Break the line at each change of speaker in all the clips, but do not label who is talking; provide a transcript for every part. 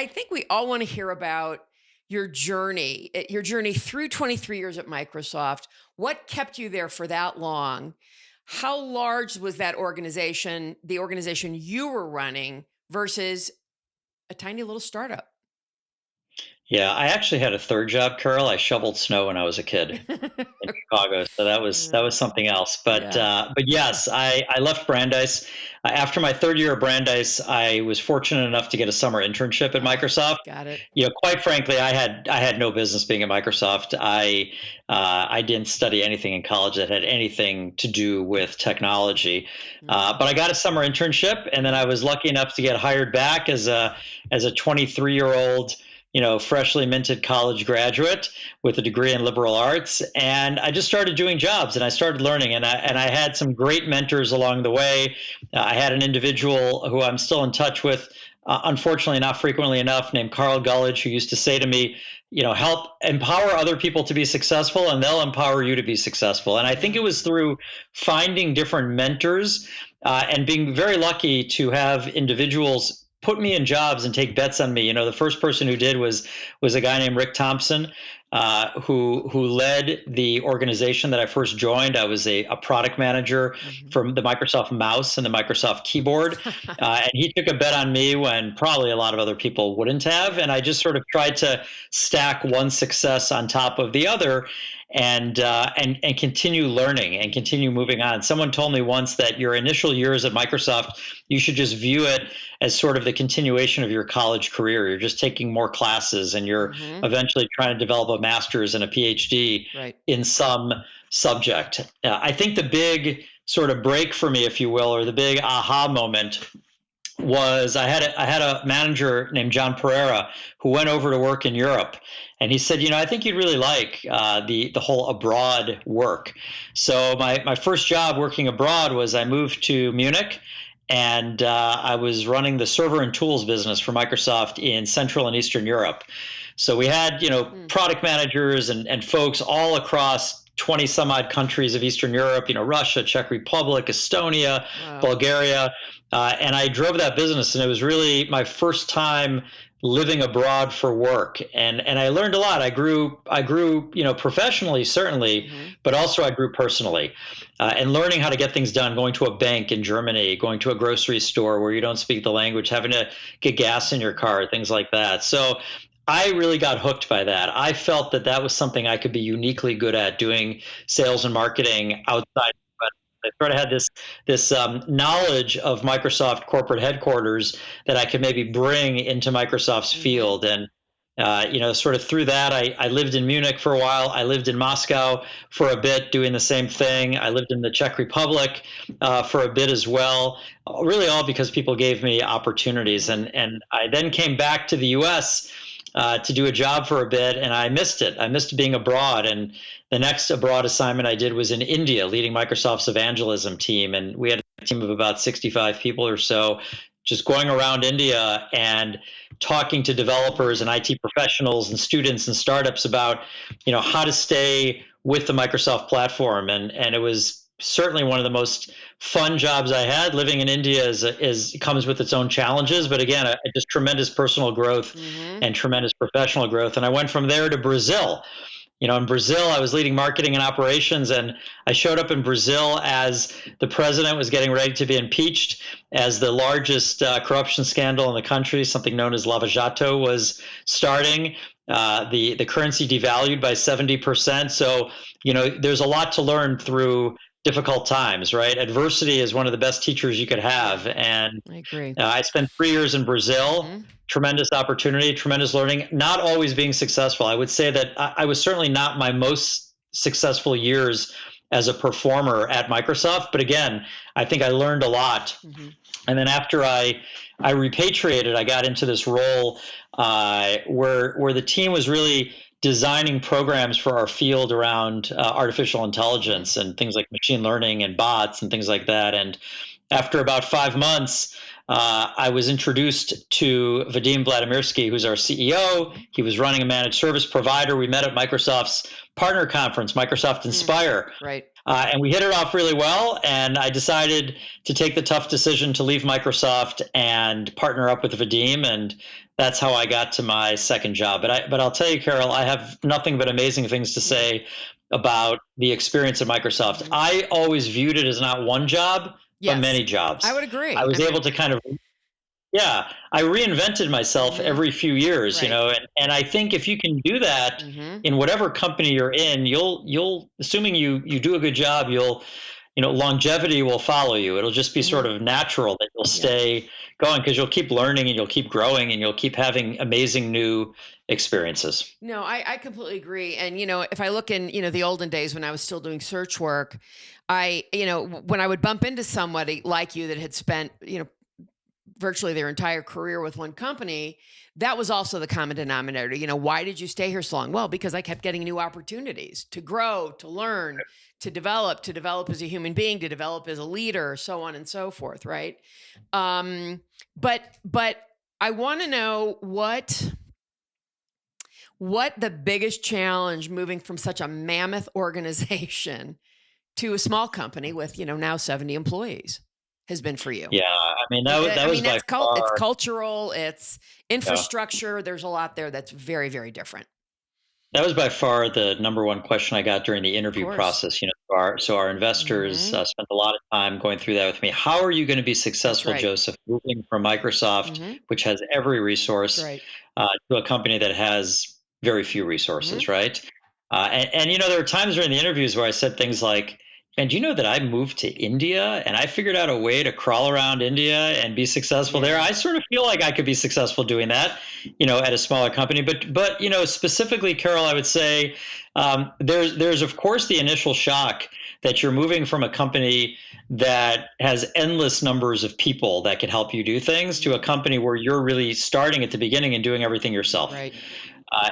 I think we all want to hear about your journey through 23 years at Microsoft. What kept you there for that long? How large was that organization, the organization you were running versus a tiny little startup?
Yeah, I actually had a third job, Carol. I shoveled snow when I was a kid in Chicago, so that was something else. But
Yeah,
but yes, I left Brandeis after my third year at Brandeis. I was fortunate enough to get a summer internship at Microsoft.
got it.
Quite frankly, I had no business being at Microsoft. I didn't study anything in college that had anything to do with technology,
Mm,
but I got a summer internship, and then I was lucky enough to get hired back as a 23-year-old, freshly minted college graduate with a degree in liberal arts. And I just started doing jobs and I started learning. And I had some great mentors along the way. I had an individual who I'm still in touch with, unfortunately, not frequently enough, named Carl Gullidge, who used to say to me, help empower other people to be successful and they'll empower you to be successful. And I think
yeah.
it was through finding different mentors and being very lucky to have individuals put me in jobs and take bets on me. The first person who did was a guy named Rick Thompson, who led the organization that I first joined. I was a product manager
Mhm.
for the Microsoft mouse and the Microsoft keyboard, and he took a bet on me when probably a lot of other people wouldn't have.
Yeah.
And I just sort of tried to stack one success on top of the other, and continue learning and continue moving on. Someone told me once that your initial years at Microsoft, you should just view it as sort of the continuation of your college career. You're just taking more classes and you're
Mhm.
eventually trying to develop a master's and a PhD
Right.
in some subject. I think the big sort of break for me, if you will, or the big aha moment was I had a manager named John Pereira who went over to work in Europe, and he said, I think you'd really like the whole abroad work. So my first job working abroad was I moved to Munich, and I was running the server and tools business for Microsoft in Central and Eastern Europe. So we had
Mm.
product managers and folks all across 20 some odd countries of Eastern Europe, Russia, Czech Republic, Estonia,
Wow.
Bulgaria. And I drove that business, and it was really my first time living abroad for work. And I learned a lot. I grew, professionally, certainly,
Mhm.
but also I grew personally. And learning how to get things done, going to a bank in Germany, going to a grocery store where you don't speak the language, having to get gas in your car, things like that. So I really got hooked by that. I felt that that was something I could be uniquely good at, doing sales and marketing outside. But I sort of had this knowledge of Microsoft corporate headquarters that I could maybe bring into Microsoft's
Mhm.
field. And sort of through that, I lived in Munich for a while. I lived in Moscow for a bit, doing the same thing. I lived in the Czech Republic for a bit as well. Really, all because people gave me opportunities,
Mhm.
and I then came back to the U.S. To do a job for a bit, and I missed it. I missed being abroad, and the next abroad assignment I did was in India, leading Microsoft's evangelism team, and we had a team of about 65 people or so, just going around India and talking to developers and
Mhm.
IT professionals and students and startups about, how to stay with the Microsoft platform, and it was certainly one of the most fun jobs I had. Living in India is comes with its own challenges,
Wow.
but again, just tremendous personal growth
Mhm.
and tremendous professional growth. And I went from there to Brazil. In Brazil, I was leading marketing and operations, and I showed up in Brazil as the president was getting ready to be impeached, as the largest corruption scandal in the country, something known as Lava Jato, was starting. The currency devalued by 70%. So, there's a lot to learn through difficult times, right? Adversity is one of the best teachers you could
Yeah,
have. And
I agree.
I spent 3 years in Brazil.
Mhm.
Tremendous opportunity, tremendous learning. Not always being successful. I would say that I was certainly not my most successful years as a performer at Microsoft. But again, I think I learned a lot.
Mhm.
And then after I repatriated, I got into this role where the team was really designing programs for our field around artificial
Mhm.
intelligence and things like machine learning and bots and things like that. And after about 5 months, I was introduced to Vadim Vladimirsky, who's our CEO.
Mhm.
He was running a managed service provider. We met at Microsoft's partner conference, Microsoft
Mm.
Inspire.
Right.
And we hit it off really well. And I decided to take the tough decision to leave Microsoft and partner up with Vadim. And that's how I got to my second job. But I'll tell you, Carol, I have nothing but amazing things to say about the experience at Microsoft. I always viewed it as not one job, but
Yes,
many jobs.
I would agree.
I was able to kind of, yeah, I reinvented myself every few years,
Right.
and I think if you can do that in whatever company you're in, you'll assuming you do a good job, longevity will follow you. It'll just be sort of natural that you'll stay going because you'll keep learning and you'll keep growing and you'll keep having amazing new experiences.
No, I completely agree. And, if I look in, the olden days when I was still doing search work, when I would bump into somebody like you that had spent, virtually their entire career with one company, that was also the common denominator. Why did you stay here so long? Well, because I kept getting new opportunities to grow, to learn, to develop as a human being, to develop as a leader, so on and so forth. Right. But I want to know what the biggest challenge moving from such a mammoth organization to a small company with, now 70 employees has been for you.
Yeah, I mean that was by far.
It's cultural, it's infrastructure. There's a lot there that's very, very different.
That was by far the number one question I got during the interview process. So our investors spent a lot of time going through that with me. How are you going to be successful, Joseph, moving from Microsoft, which has every resource, to a company that has very few resources, right? And there were times during the interviews where I said things like, "And do you know that I moved to India and I figured out a way to crawl around India and be successful there?" I sort of feel like I could be successful doing that, at a smaller company. But specifically, Carol, I would say there's of course the initial shock that you're moving from a company that has endless numbers of people that can help you do things to a company where you're really starting at the beginning and doing everything yourself.
Right.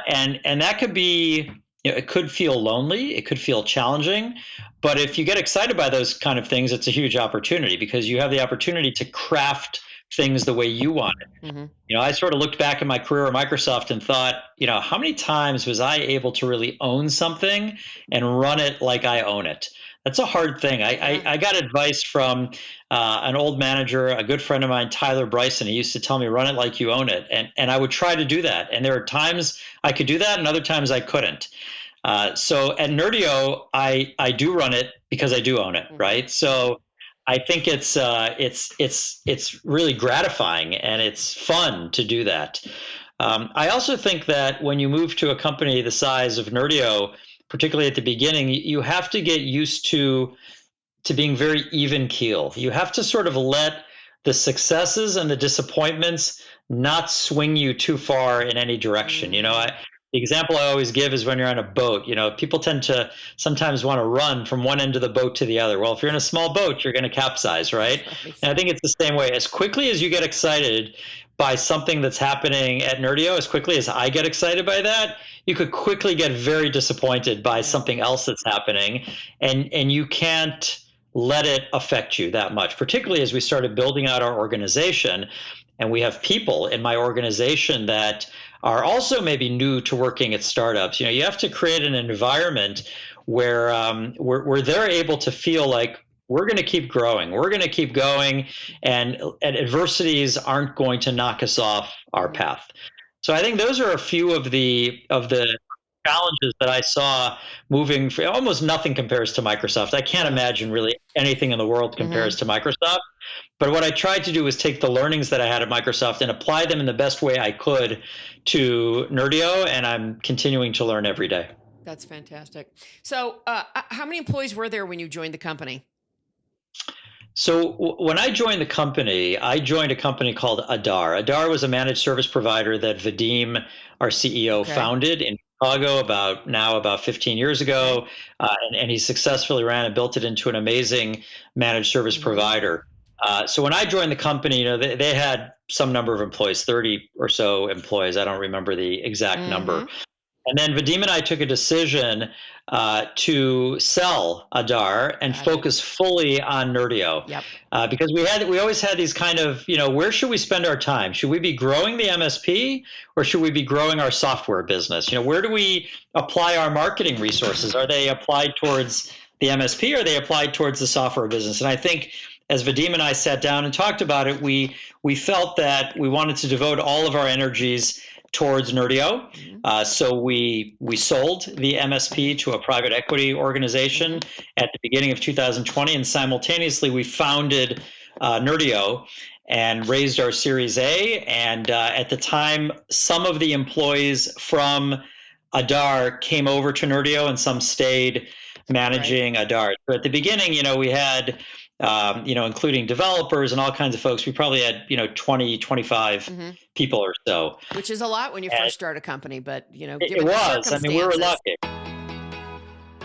And that could be. It could feel lonely. It could feel challenging. But if you get excited by those kind of things, it's a huge opportunity because you have the opportunity to craft things the way you want it. I sort of looked back at my career at Microsoft and thought, how many times was I able to really own something and run it like I own it? That's a hard thing. I got advice from an old manager, a good friend of mine, Tyler Bryson. He used to tell me, run it like you own it. And I would try to do that. And there are times I could do that and other times I couldn't. So at Nerdio, I do run it because I do own it, right? So I think it's really gratifying and it's fun to do that. I also think that when you move to a company the size of Nerdio, particularly at the beginning, you have to get used to being very even keel. You have to sort of let the successes and the disappointments not swing you too far in any direction. The example I always give is when you're on a boat. People tend to sometimes want to run from one end of the boat to the other. Well, if you're in a small boat, you're going to capsize, right? And I think it's the same way. As quickly as you get excited by something that's happening at Nerdio, as quickly as I get excited by that, you could quickly get very disappointed by something else that's happening, and you can't let it affect you that much, particularly as we started building out our organization. And we have people in my organization that are also maybe new to working at startups. You have to create an environment where they're able to feel like we're going to keep growing, we're going to keep going, and adversities aren't going to knock us off our path. So I think those are a few of the challenges that I saw moving. Almost nothing compares to Microsoft. I can't imagine really anything in the world compares to Microsoft. But what I tried to do was take the learnings that I had at Microsoft and apply them in the best way I could to Nerdio, and I'm continuing to learn every day.
That's fantastic. So how many employees were there when you joined the company?
So when I joined a company called Adar. Adar was a managed service provider that Vadim, our CEO, founded in Chicago about 15 years ago, and he successfully ran and built it into an amazing managed service provider. So when I joined the company, they had some number of employees, 30 or so employees. I don't remember the exact number. And then Vadim and I took a decision to sell Adar and focus fully on Nerdio. Because we always had these kind of, where should we spend our time? Should we be growing the MSP or should we be growing our software business? Where do we apply our marketing resources? Are they applied towards the MSP or they applied towards the software business. And I think as Vadim and I sat down and talked about it, we felt that we wanted to devote all of our energies towards Nerdio. So we sold the MSP to a private equity organization at the beginning of 2020, and simultaneously we founded Nerdio and raised our Series A. And at the time, some of the employees from Adar came over to Nerdio and some stayed managing Adar. So at the beginning, we had, including developers and all kinds of folks, we probably had, 20, 25 people or so.
Which is a lot when you first start a company, but, given
It
the
was. I mean, we were lucky.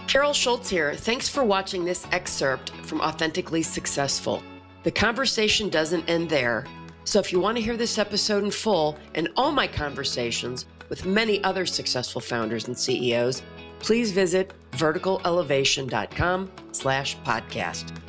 Carol Schultz here. Thanks for watching this excerpt from Authentically Successful. The conversation doesn't end there. So if you want to hear this episode in full and all my conversations with many other successful founders and CEOs, please visit verticalelevation.com/podcast.